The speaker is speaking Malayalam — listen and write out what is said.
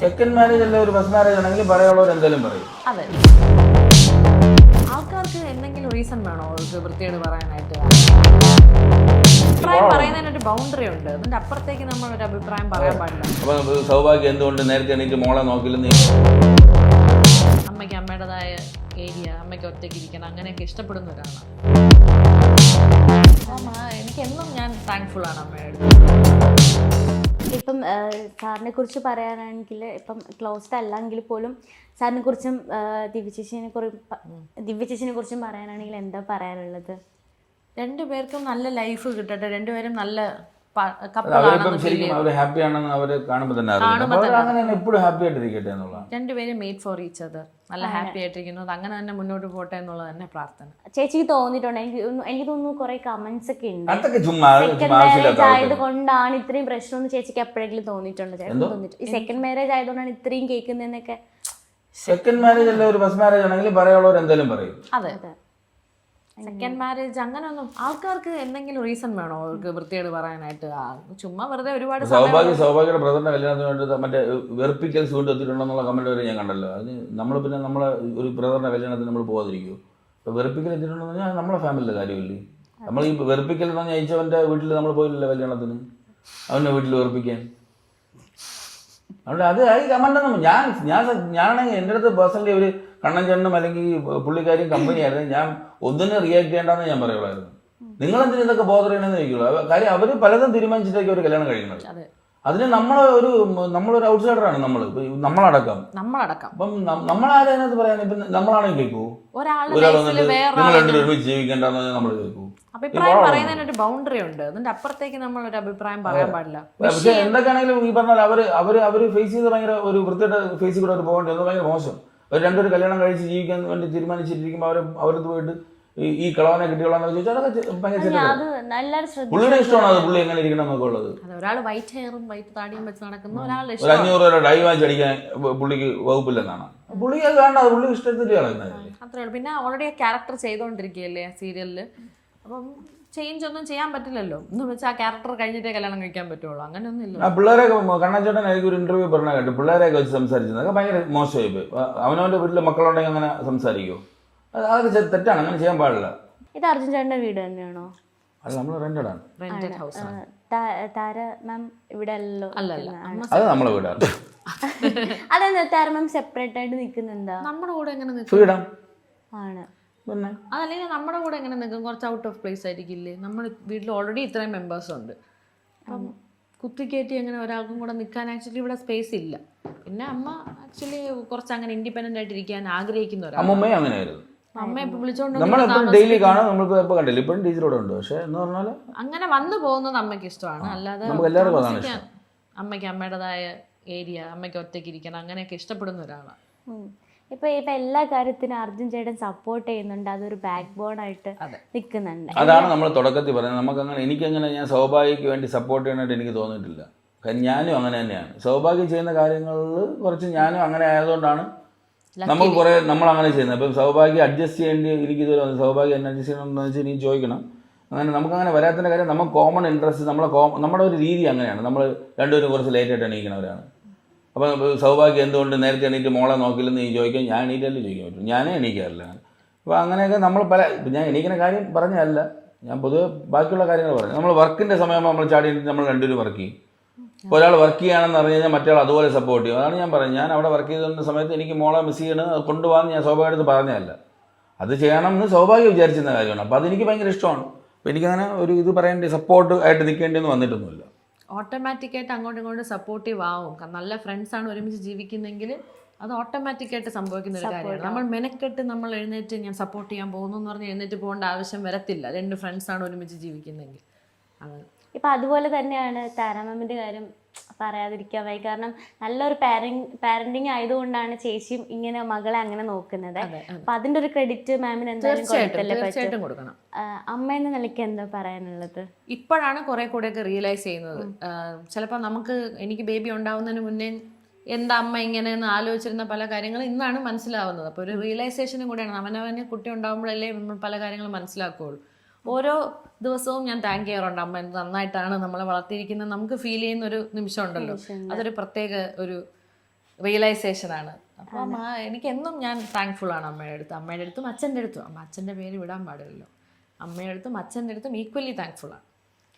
സെക്കൻഡ് മാരേജ് അല്ല ഒരു ഫസ്റ്റ് മാരേജ് ആണെങ്കിൽ പറയാനുള്ളവർ എന്തെങ്കിലും പറയും. അതെ, ആൾക്കാർക്ക് എന്തെങ്കിലും റീസൺ വേണോ അവർക്ക് വൃത്തിയോട് പറയാനായിട്ട്? അഭിപ്രായം പറയുന്നതിനൊരു ബൗണ്ടറി ഉണ്ട്, അതിന്റെ അപ്പുറത്തേക്ക് നമ്മൾ ഒരു അഭിപ്രായം പറയാൻ പാടില്ല. അപ്പൊ സൗഭാഗ്യം എന്തുകൊണ്ട് നേരത്തെ എണീറ്റ് മോളെ നോക്കില്ലെന്ന്? അമ്മയ്ക്ക് അമ്മയുടേതായ ഏരിയ, അമ്മയ്ക്ക് ഒറ്റയ്ക്ക് ഇരിക്കണം, അങ്ങനെയൊക്കെ ഇഷ്ടപ്പെടുന്ന ഒരാളാണ്. എനിക്ക് എന്നും ഞാൻ താങ്ക്ഫുൾ ആണ് അമ്മയോട്. ഇപ്പം സാറിനെ കുറിച്ച് പറയാനാണെങ്കിൽ ഇപ്പം ക്ലോസ്ഡ് അല്ലെങ്കിൽ പോലും സാറിനെ കുറിച്ചും ദിവ്യചേച്ചിനെ കുറിച്ചും പറയാനാണെങ്കിൽ എന്താ പറയാനുള്ളത്? രണ്ടുപേർക്കും നല്ല ലൈഫ് കിട്ടട്ടെ, രണ്ടുപേരും നല്ല ശരിക്കും അവർ ഹാപ്പി ആണെന്ന് അവര് കാണുമ്പോൾ തന്നെ അങ്ങനെ എപ്പോഴും ഹാപ്പി ആയിട്ടിരിക്കട്ടെ എന്നുള്ളതാണ്. രണ്ടുപേരും മെയ്ഡ് ഫോർ ഈച്ച് അതർ, നല്ല ഹാപ്പി ആയിട്ടിരിക്കുന്നത്, അങ്ങനെ തന്നെ മുന്നോട്ട് പോട്ടെ എന്നുള്ളത് തന്നെ പ്രാർത്ഥന. ചേച്ചിക്ക് തോന്നിയിട്ടുണ്ടോ? എനിക്ക് തോന്നുന്നു കുറെ കമന്റ്സ് ഒക്കെ ഉണ്ട്, അതൊക്കെ ചുമ്മാ സെക്കൻഡ് മാരേജ് ആയതുകൊണ്ടാണ് ഇത്രയും പ്രശ്നം ചേച്ചിക്ക് എപ്പോഴെങ്കിലും തോന്നിയിട്ടുണ്ടോ? ഈ സെക്കൻഡ് മാരേജ് ആയതുകൊണ്ടാണ് ഇത്രയും കേൾക്കുന്നതെന്നൊക്കെ. സെക്കൻഡ് മാരേജ് അല്ല ഒരു ഫസ്റ്റ് മാരേജ് ആണെങ്കിൽ പറയാനുള്ളവർ എന്തെങ്കിലും പറയും. അതെ, സെക്കൻഡ് മാരേജ് അങ്ങനെയൊന്നും ആൾക്കാർക്ക് എന്തെങ്കിലും റീസൺ വേണോ അവർക്ക് വൃത്തിയോട് പറയാനായിട്ട്? ചുമ്മാ വെറുതെ ഒരുപാട് സൗഭാഗ്യയുടെ ബ്രദറിന്റെ കല്യാണത്തിന് വേണ്ടി മറ്റേ വെറുപ്പിക്കൽ സൂണ്ട് എത്തിയിട്ടുണ്ടെന്നുള്ള കമന്റ് വരെ ഞാൻ കണ്ടല്ലോ. അത് നമ്മൾ പിന്നെ നമ്മളെ ഒരു ബ്രദറിന്റെ കല്യാണത്തിന് നമ്മൾ പോകാതിരിക്കുമോ? ഇപ്പൊ വെറുപ്പിക്കൽ എത്തിയിട്ടുണ്ടെന്ന് പറഞ്ഞാൽ നമ്മളെ ഫാമിലിയുടെ കാര്യമില്ലേ? നമ്മൾ ഈ വെറുപ്പിക്കൽ എന്ന് പറഞ്ഞാൽ അയച്ചവന്റെ വീട്ടിൽ നമ്മൾ പോയില്ലല്ലോ കല്യാണത്തിന്, അവന്റെ വീട്ടിൽ വെറുപ്പിക്കാൻ. അതുകൊണ്ട് അത് ഈ കമന്റൊന്നും ഞാനാണെങ്കിൽ എൻ്റെ അടുത്ത് പേഴ്സണലി ഒരു കണ്ണൻ ചേട്ടനും അല്ലെങ്കിൽ പുള്ളിക്കാരും കമ്പനിയായിരുന്നു, ഞാൻ ഒന്നിനും റിയാക്ട് ചെയ്യേണ്ടെന്ന് ഞാൻ പറയുള്ളായിരുന്നു. നിങ്ങളെന്തിനും ഇതൊക്കെ ബോധർ ചെയ്യണമെന്ന് ചോദിക്കുള്ളൂ. കാര്യം അവർ പലതും തീരുമാനിച്ചിട്ടേക്ക് അവർ കല്യാണം കഴിക്കുന്നത്. അതിന് നമ്മളൊരു ഔട്ട്സൈഡറാണ് നമ്മളടക്കം. അപ്പം നമ്മളാരും അതിനകത്ത് പറയാൻ ഇപ്പം നമ്മളാണെങ്കിൽ കേൾക്കൂ, ഒരാൾ വന്നിട്ട് നിങ്ങൾ രണ്ടുപേരും ഒരുമിച്ച് ജീവിക്കേണ്ടെന്ന് പറഞ്ഞാൽ നമ്മൾ കേൾക്കൂ. അഭിപ്രായം പറയുന്നതിനൊരു ബൗണ്ടറി ഉണ്ട്, അതിന്റെ അപ്പുറത്തേക്ക് നമ്മൾ ഒരു അഭിപ്രായം പറയാൻ പാടില്ല. പക്ഷെ എന്തൊക്കെയാണെങ്കിലും ഈ പറഞ്ഞാൽ അവര് ഫേസ് ചെയ്ത് ഭയങ്കര ഒരു വൃത്തിയുടെ ഫേസിൽ കൂടെ അവർ പോകേണ്ടി വന്നത് ഭയങ്കര മോശം. അവർ രണ്ടൊരു കല്യാണം കഴിച്ച് ജീവിക്കാൻ വേണ്ടി തീരുമാനിച്ചിരിക്കുമ്പോൾ അവരത് പോയിട്ട് ഈ കളവനെ കിട്ടിയോളാന്ന് ചോദിച്ചാൽ അതൊക്കെ ഭയങ്കര പുള്ളിയുടെ ഇഷ്ടമാണ്. അത് പുള്ളി എങ്ങനെ ഇരിക്കണം എന്നൊക്കെ ഉള്ളത്. ഒരാൾ വൈറ്റ് ഹെയറും വൈറ്റ് താടിയും വെച്ച് നടക്കുന്ന ഒരാൾ ഒരു 500 രൂപ ഡൈ വാങ്ങിച്ച് അടിക്കാൻ പുള്ളിക്ക് വകുപ്പില്ലെന്നാണ്. പുള്ളിക്ക് അത് വേണ്ട, അത് പുള്ളി ഇഷ്ടത്തിൽ കളയുന്നത് അത്രേ ഉള്ളൂ. പിന്നെ ഓൾറെഡി ക്യാരക്ടർ ചെയ്തോണ്ടിരിക്കുകയല്ലേ സീരിയലില്, അപ്പം ചേഞ്ച് ഒന്നും ചെയ്യാൻ പറ്റില്ലല്ലോ. എന്ന് വെച്ചാൽ ആ ക്യാരക്ടർ കഴിഞ്ഞിട്ടേ കല്യാണം കഴിക്കാൻ പറ്റുള്ളൂ, അങ്ങനെയൊന്നും ഇല്ല. പിള്ളേരൊക്കെ കണ്ണൻചേട്ടൻ എനിക്ക് ഒരു ഇന്റർവ്യൂ പറഞ്ഞ കേട്ടു, പിള്ളേരെയൊക്കെ വെച്ച് സംസാരിച്ചതൊക്കെ ഭയങ്കര മോശമായി പോയി. അവനവന്റെ വീട്ടിലെ മക്കളുണ്ടെങ്കിൽ അങ്ങനെ സംസാരിക്കുമോ? അതൊക്കെ തെറ്റാണ്, അങ്ങനെ ചെയ്യാൻ പാടില്ല. ഇത് അർജുൻ ചേട്ടന്റെ വീട് തന്നെയാണോ? അത് നമ്മൾ റെന്റഡ് ഹൗസ്. താര മാം ഇവിടെ അല്ലല്ലോ? അത് നമ്മളെ വീടാണ്. അതെന്താ താര മാം സെപ്പറേറ്റ് ആയിട്ട് നിൽക്കുന്നെന്താ? നമ്മുടെ കൂടെ എങ്ങനെ ഫ്രീഡം ആണ്. അതല്ലെങ്കിൽ നമ്മുടെ കൂടെ എങ്ങനെ നിൽക്കും? കുറച്ച് ഔട്ട് ഓഫ് പ്ലേസ് ആയിരിക്കില്ലേ? നമ്മുടെ വീട്ടിൽ ഓൾറെഡി ഇത്രയും മെമ്പേഴ്സ് ഉണ്ട്, അപ്പം കുത്തിക്കയറ്റി അങ്ങനെ ഒരാൾക്കും കൂടെ നിൽക്കാൻ ആക്ച്വലി ഇവിടെ സ്പേസ് ഇല്ല. പിന്നെ അമ്മ ആക്ച്വലി കുറച്ച് അങ്ങനെ ഇൻഡിപെൻഡന്റ് ആയിട്ട് ഇരിക്കാൻ ആഗ്രഹിക്കുന്ന ഒരാൾ. അമ്മ ഇപ്പൊ വിളിച്ചോണ്ട് അങ്ങനെ വന്നു പോകുന്നത് അമ്മയ്ക്ക് ഇഷ്ടമാണ്. അല്ലാതെ അമ്മയ്ക്ക് അമ്മയുടേതായ ഏരിയ, അമ്മയ്ക്ക് ഒറ്റയ്ക്ക് ഇരിക്കണം, അങ്ങനെയൊക്കെ ഇഷ്ടപ്പെടുന്ന ഒരാളാണ്. ഇപ്പൊ എല്ലാ കാര്യത്തിനും അർജുൻ ചേട്ടൻ സപ്പോർട്ട് ചെയ്യുന്നുണ്ട്, അതൊരു ബാക്ക് ബോൺ ആയിട്ട് നിൽക്കുന്നുണ്ട്. അതാണ് നമ്മൾ തുടക്കത്തിൽ പറയുന്നത്. നമുക്കങ്ങനെ എനിക്കങ്ങനെ ഞാൻ സൗഭാഗ്യക്ക് വേണ്ടി സപ്പോർട്ട് ചെയ്യാനായിട്ട് എനിക്ക് തോന്നിയിട്ടില്ല. കാരണം ഞാനും അങ്ങനെ തന്നെയാണ്. സൗഭാഗ്യം ചെയ്യുന്ന കാര്യങ്ങളിൽ കുറച്ച് ഞാനും അങ്ങനെ ആയതുകൊണ്ടാണ് നമുക്ക് കുറെ നമ്മളങ്ങനെ ചെയ്യുന്നത്. അപ്പം സൗഭാഗ്യം അഡ്ജസ്റ്റ് ചെയ്യേണ്ടി എനിക്കിതുവരെ വന്നു. സൗഭാഗ്യം എന്നെ അഡ്ജസ്റ്റ് ചെയ്യണമെന്ന് വെച്ചാൽ നീ ചോദിക്കണം. അങ്ങനെ നമുക്കങ്ങനെ വരാത്തതിൻ്റെ കാര്യം നമുക്ക് കോമൺ ഇൻട്രസ്റ്റ് നമ്മുടെ ഒരു രീതി അങ്ങനെയാണ്. നമ്മൾ രണ്ടുപേരും കുറച്ച് ലേറ്റായിട്ട് എണീക്കുന്നവരാണ്. അപ്പം സൗഭാഗ്യം എന്തുകൊണ്ട് നേരത്തെ എണീറ്റ് മോളെ നോക്കില്ലെന്ന് നീ ചോദിക്കാൻ, ഞാൻ എണീറ്റല്ലേ ചോദിക്കാൻ പറ്റും, ഞാനേ എണീക്കാറില്ല. അപ്പോൾ അങ്ങനെയൊക്കെ നമ്മൾ ഇപ്പം ഞാൻ എണീക്കുന്ന കാര്യം പറഞ്ഞതല്ല, ഞാൻ പൊതുവെ ബാക്കിയുള്ള കാര്യങ്ങൾ പറഞ്ഞു. നമ്മൾ വർക്കിൻ്റെ സമയമാകുമ്പോൾ നമ്മൾ ചാടി നമ്മൾ രണ്ടുപേരും വർക്ക് ചെയ്യും. ഇപ്പോൾ ഒരാൾ വർക്ക് ചെയ്യുകയാണെന്ന് പറഞ്ഞു കഴിഞ്ഞാൽ മറ്റേ അതുപോലെ സപ്പോർട്ട് ചെയ്യും. അതാണ് ഞാൻ പറഞ്ഞത്. ഞാൻ അവിടെ വർക്ക് ചെയ്തിരുന്ന സമയത്ത് എനിക്ക് മോളെ മിസ് ചെയ്യണം, അത് കൊണ്ടുപോകാമെന്ന് ഞാൻ സൗഭാഗ്യത്ത് പറഞ്ഞതല്ല, അത് ചെയ്യണമെന്ന് സൗഭാഗ്യം വിചാരിച്ചിരുന്ന കാര്യമാണ്. അപ്പോൾ അതെനിക്ക് ഭയങ്കര ഇഷ്ടമാണ്. അപ്പോൾ എനിക്കങ്ങനെ ഒരു ഇത് പറയേണ്ടി സപ്പോർട്ട് ആയിട്ട് നിൽക്കേണ്ടിയൊന്നും വന്നിട്ടൊന്നുമില്ല. ഓട്ടോമാറ്റിക്കായിട്ട് അങ്ങോട്ടും ഇങ്ങോട്ടും സപ്പോർട്ടീവ് ആവും. നല്ല ഫ്രണ്ട്സാണ് ഒരുമിച്ച് ജീവിക്കുന്നെങ്കിൽ അത് ഓട്ടോമാറ്റിക്കായിട്ട് സംഭവിക്കുന്ന ഒരു കാര്യമാണ്. നമ്മൾ മെനക്കെട്ട് നമ്മൾ എഴുന്നേറ്റ് ഞാൻ സപ്പോർട്ട് ചെയ്യാൻ പോകുന്നു എന്ന് പറഞ്ഞ് എഴുന്നേറ്റ് പോകേണ്ട ആവശ്യം വരത്തില്ല, രണ്ട് ഫ്രണ്ട്സാണ് ഒരുമിച്ച് ജീവിക്കുന്നെങ്കിൽ. അങ്ങനെ ഇപ്പം അതുപോലെ തന്നെയാണ് താരാമാമിൻ്റെ കാര്യം പറയാതിരിക്കാൻ വയ്യ. കാരണം നല്ലൊരു പാരന്റിങ് ആയതുകൊണ്ടാണ് ചേച്ചിയും ഇങ്ങനെ മകളെ അങ്ങനെ നോക്കുന്നത്. അപ്പം അതിൻ്റെ ഒരു ക്രെഡിറ്റ് മാമിന് എന്തായാലും കൊടുക്കണം. അമ്മ എന്ന നിലയ്ക്ക് എന്താ പറയാനുള്ളത്? ഇപ്പോഴാണ് കുറെ കൂടെയൊക്കെ റിയലൈസ് ചെയ്യുന്നത്. ചിലപ്പോൾ എനിക്ക് ബേബി ഉണ്ടാവുന്നതിന് മുന്നേ എന്താ അമ്മ ഇങ്ങനെയെന്ന് ആലോചിച്ചിരുന്ന പല കാര്യങ്ങളും ഇന്നാണ് മനസ്സിലാവുന്നത്. അപ്പോൾ ഒരു റിയലൈസേഷനും കൂടെയാണ്. അവനവന് കുട്ടി ഉണ്ടാകുമ്പോഴല്ലേ നമ്മൾ പല കാര്യങ്ങളും മനസ്സിലാക്കുകയുള്ളൂ. ഓരോ ദിവസവും ഞാൻ താങ്ക് ചെയ്യാറുണ്ട്, അമ്മ എന്ത് നന്നായിട്ടാണ് നമ്മളെ വളർത്തിയിരിക്കുന്നത് നമുക്ക് ഫീൽ ചെയ്യുന്ന ഒരു നിമിഷം ഉണ്ടല്ലോ, അതൊരു പ്രത്യേക ഒരു റിയലൈസേഷൻ ആണ്. അപ്പം എനിക്കെന്നും ഞാൻ താങ്ക്ഫുൾ ആണ് അമ്മയുടെ അടുത്തും അച്ഛൻ്റെ അടുത്തും. അച്ഛൻ്റെ പേര് വിടാൻ പാടില്ലല്ലോ. അമ്മയുടെ അടുത്തും അച്ഛൻ്റെ അടുത്തും ഈക്വലി താങ്ക്ഫുൾ ആണ്.